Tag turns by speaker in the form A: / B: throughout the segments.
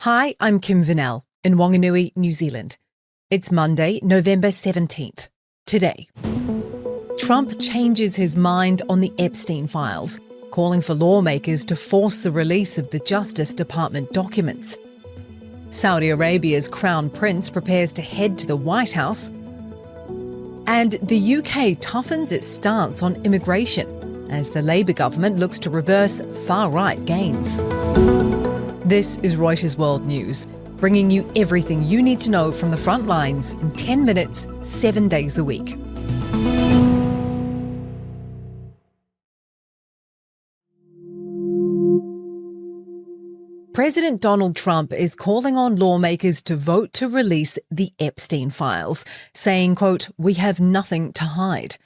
A: Hi, I'm Kim Vanell in Whanganui, New Zealand. It's Monday, November 17th. Today, Trump changes his mind on the Epstein files, calling for lawmakers to force the release of the Justice Department documents. Saudi Arabia's Crown Prince prepares to head to the White House. And the UK toughens its stance on immigration as the Labour government looks to reverse far-right gains. This is Reuters World News, bringing you everything you need to know from the front lines in 10 minutes, 7 days a week. President Donald Trump is calling on lawmakers to vote to release the Epstein files, saying, quote, "We have nothing to hide."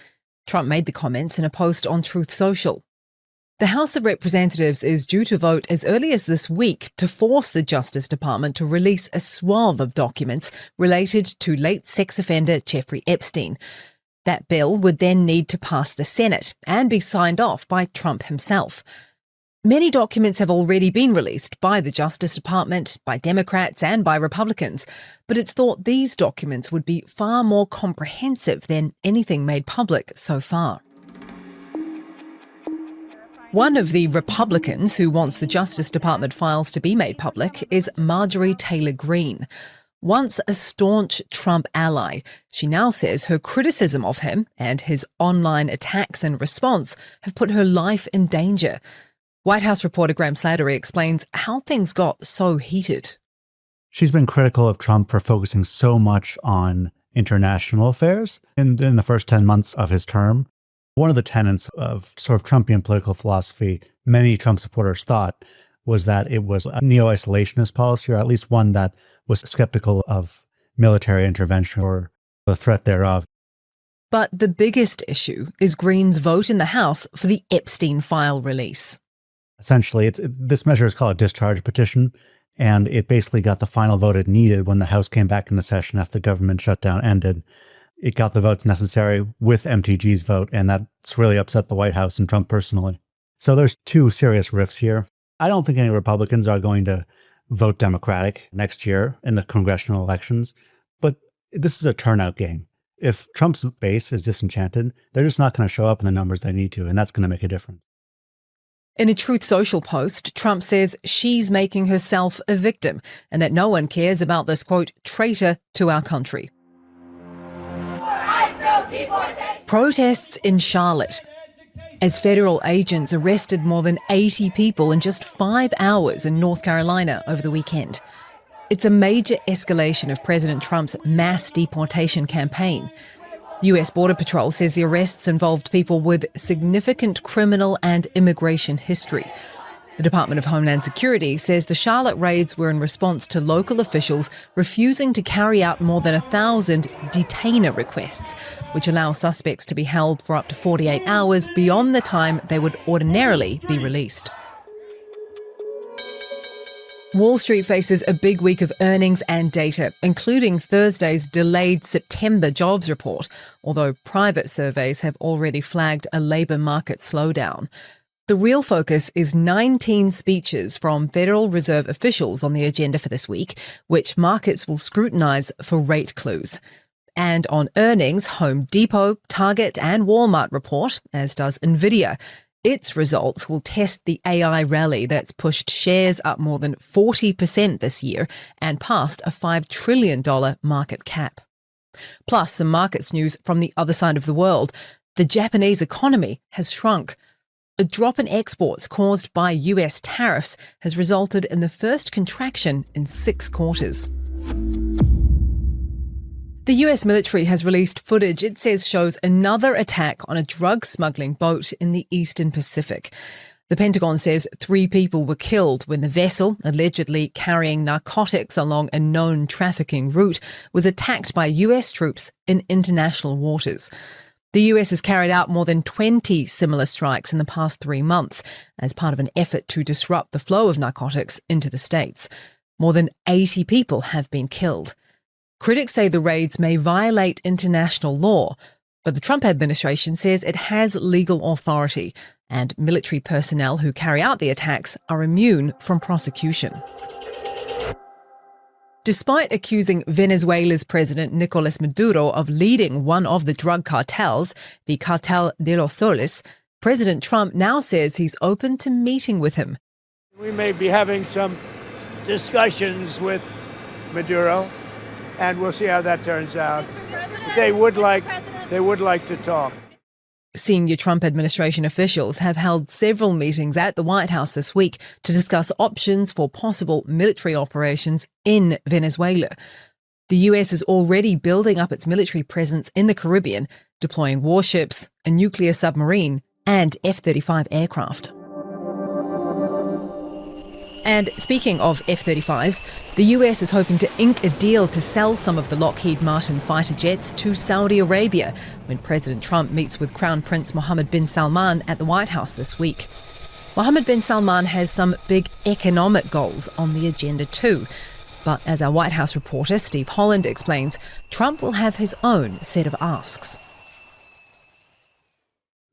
A: Trump made the comments in a post on Truth Social. The House of Representatives is due to vote as early as this week to force the Justice Department to release a swathe of documents related to late sex offender Jeffrey Epstein. That bill would then need to pass the Senate and be signed off by Trump himself. Many documents have already been released by the Justice Department, by Democrats and by Republicans, but it's thought these documents would be far more comprehensive than anything made public so far. One of the Republicans who wants the Justice Department files to be made public is Marjorie Taylor Greene. Once a staunch Trump ally, she now says her criticism of him and his online attacks and response have put her life in danger. White House reporter Graham Slattery explains how things got so heated.
B: She's been critical of Trump for focusing so much on international affairs in the first 10 months of his term. One of the tenets of sort of Trumpian political philosophy, many Trump supporters thought, was that it was a neo-isolationist policy, or at least one that was skeptical of military intervention or the threat thereof.
A: But the biggest issue is Greene's vote in the House for the Epstein file release.
B: Essentially, this measure is called a discharge petition, and it basically got the final vote it needed when the House came back into session after the government shutdown ended. It got the votes necessary with MTG's vote, and that's really upset the White House and Trump personally. So there's two serious rifts here. I don't think any Republicans are going to vote Democratic next year in the congressional elections, but this is a turnout game. If Trump's base is disenchanted, they're just not going to show up in the numbers they need to, and that's going to make a difference.
A: In a Truth Social post, Trump says she's making herself a victim and that no one cares about this, quote, traitor to our country. Protests in Charlotte as federal agents arrested more than 80 people in just 5 hours in North Carolina over the weekend. It's a major escalation of President Trump's mass deportation campaign. US Border Patrol says the arrests involved people with significant criminal and immigration history. The Department of Homeland Security says the Charlotte raids were in response to local officials refusing to carry out more than 1,000 detainer requests, which allow suspects to be held for up to 48 hours beyond the time they would ordinarily be released. Wall Street faces a big week of earnings and data, including Thursday's delayed September jobs report, although private surveys have already flagged a labour market slowdown. The real focus is 19 speeches from Federal Reserve officials on the agenda for this week, which markets will scrutinise for rate clues. And on earnings, Home Depot, Target and Walmart report, as does Nvidia. Its results will test the AI rally that's pushed shares up more than 40% this year and past a $5 trillion market cap. Plus, some markets news from the other side of the world. The Japanese economy has shrunk. A drop in exports caused by US tariffs has resulted in the first contraction in 6 quarters. The US military has released footage it says shows another attack on a drug smuggling boat in the Eastern Pacific. The Pentagon says 3 people were killed when the vessel, allegedly carrying narcotics along a known trafficking route, was attacked by US troops in international waters. The US has carried out more than 20 similar strikes in the past 3 months as part of an effort to disrupt the flow of narcotics into the States. More than 80 people have been killed. Critics say the raids may violate international law, but the Trump administration says it has legal authority and military personnel who carry out the attacks are immune from prosecution. Despite accusing Venezuela's President Nicolas Maduro of leading one of the drug cartels, the Cartel de los Soles, President Trump now says he's open to meeting with him.
C: We may be having some discussions with Maduro, and we'll see how that turns out. They would like to talk.
A: Senior Trump administration officials have held several meetings at the White House this week to discuss options for possible military operations in Venezuela. The US is already building up its military presence in the Caribbean, deploying warships, a nuclear submarine, and F-35 aircraft. And speaking of F-35s, the US is hoping to ink a deal to sell some of the Lockheed Martin fighter jets to Saudi Arabia when President Trump meets with Crown Prince Mohammed bin Salman at the White House this week. Mohammed bin Salman has some big economic goals on the agenda too. But as our White House reporter Steve Holland explains, Trump will have his own set of asks.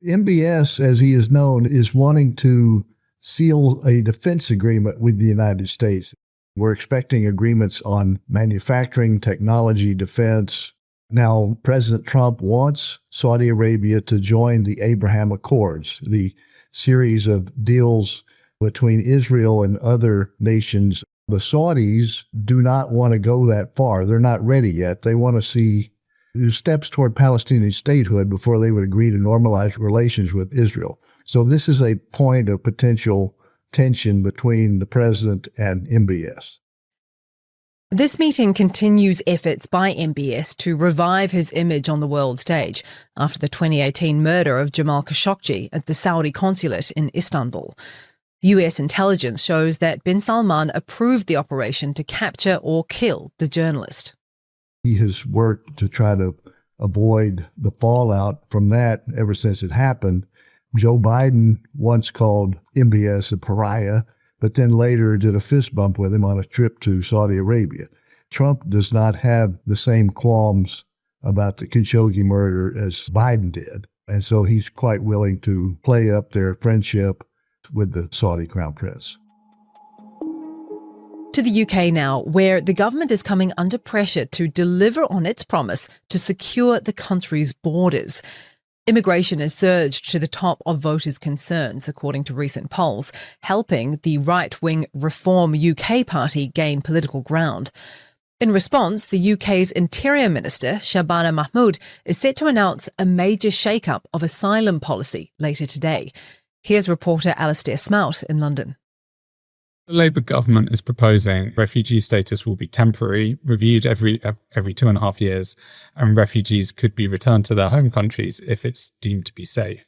D: MBS, as he is known, is wanting to seal a defense agreement with the United States. We're expecting agreements on manufacturing, technology, defense. Now, President Trump wants Saudi Arabia to join the Abraham Accords, the series of deals between Israel and other nations. The Saudis do not want to go that far. They're not ready yet. They want to see steps toward Palestinian statehood before they would agree to normalize relations with Israel. So this is a point of potential tension between the president and MBS.
A: This meeting continues efforts by MBS to revive his image on the world stage after the 2018 murder of Jamal Khashoggi at the Saudi consulate in Istanbul. US intelligence shows that bin Salman approved the operation to capture or kill the journalist.
D: He has worked to try to avoid the fallout from that ever since it happened. Joe Biden once called MBS a pariah, but then later did a fist bump with him on a trip to Saudi Arabia. Trump does not have the same qualms about the Khashoggi murder as Biden did, and so he's quite willing to play up their friendship with the Saudi crown prince.
A: To the UK now, where the government is coming under pressure to deliver on its promise to secure the country's borders. Immigration has surged to the top of voters' concerns, according to recent polls, helping the right-wing Reform UK party gain political ground. In response, the UK's Interior Minister, Shabana Mahmood, is set to announce a major shake-up of asylum policy later today. Here's reporter Alastair Smout in London.
E: The Labour government is proposing refugee status will be temporary, reviewed every 2.5 years, and refugees could be returned to their home countries if it's deemed to be safe.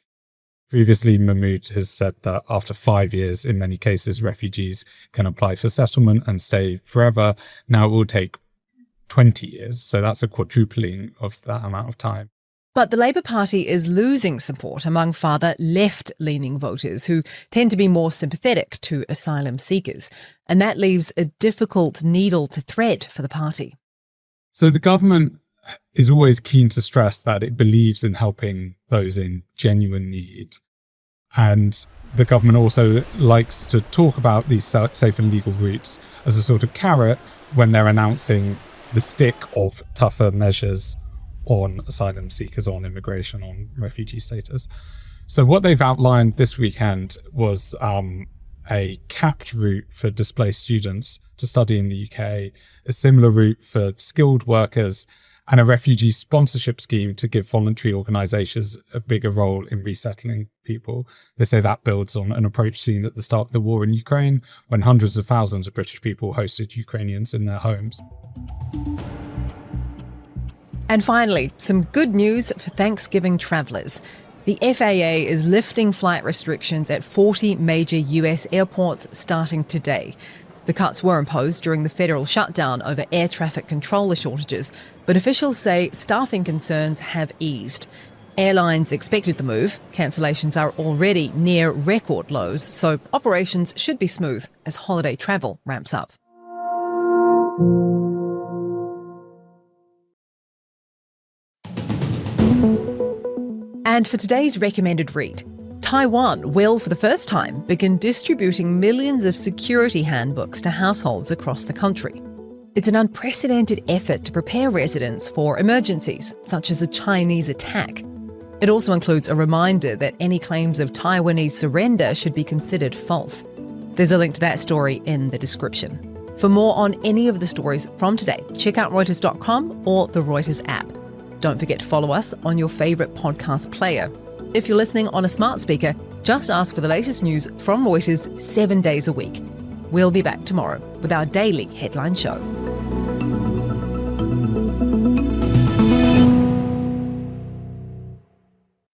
E: Previously, Mahmood has said that after 5 years, in many cases, refugees can apply for settlement and stay forever. Now it will take 20 years, so that's a quadrupling of that amount of time.
A: But the Labour Party is losing support among farther left-leaning voters who tend to be more sympathetic to asylum seekers. And that leaves a difficult needle to thread for the party.
E: So the government is always keen to stress that it believes in helping those in genuine need. And the government also likes to talk about these safe and legal routes as a sort of carrot when they're announcing the stick of tougher measures on asylum seekers, on immigration, on refugee status. So what they've outlined this weekend was a capped route for displaced students to study in the UK, a similar route for skilled workers, and a refugee sponsorship scheme to give voluntary organisations a bigger role in resettling people. They say that builds on an approach seen at the start of the war in Ukraine, when hundreds of thousands of British people hosted Ukrainians in their homes.
A: And finally, some good news for Thanksgiving travellers. The FAA is lifting flight restrictions at 40 major US airports starting today. The cuts were imposed during the federal shutdown over air traffic controller shortages, but officials say staffing concerns have eased. Airlines expected the move. Cancellations are already near record lows, so operations should be smooth as holiday travel ramps up. And for today's recommended read, Taiwan will, for the first time, begin distributing millions of security handbooks to households across the country. It's an unprecedented effort to prepare residents for emergencies, such as a Chinese attack. It also includes a reminder that any claims of Taiwanese surrender should be considered false. There's a link to that story in the description. For more on any of the stories from today, check out Reuters.com or the Reuters app. Don't forget to follow us on your favourite podcast player. If you're listening on a smart speaker, just ask for the latest news from Reuters 7 days a week. We'll be back tomorrow with our daily headline show.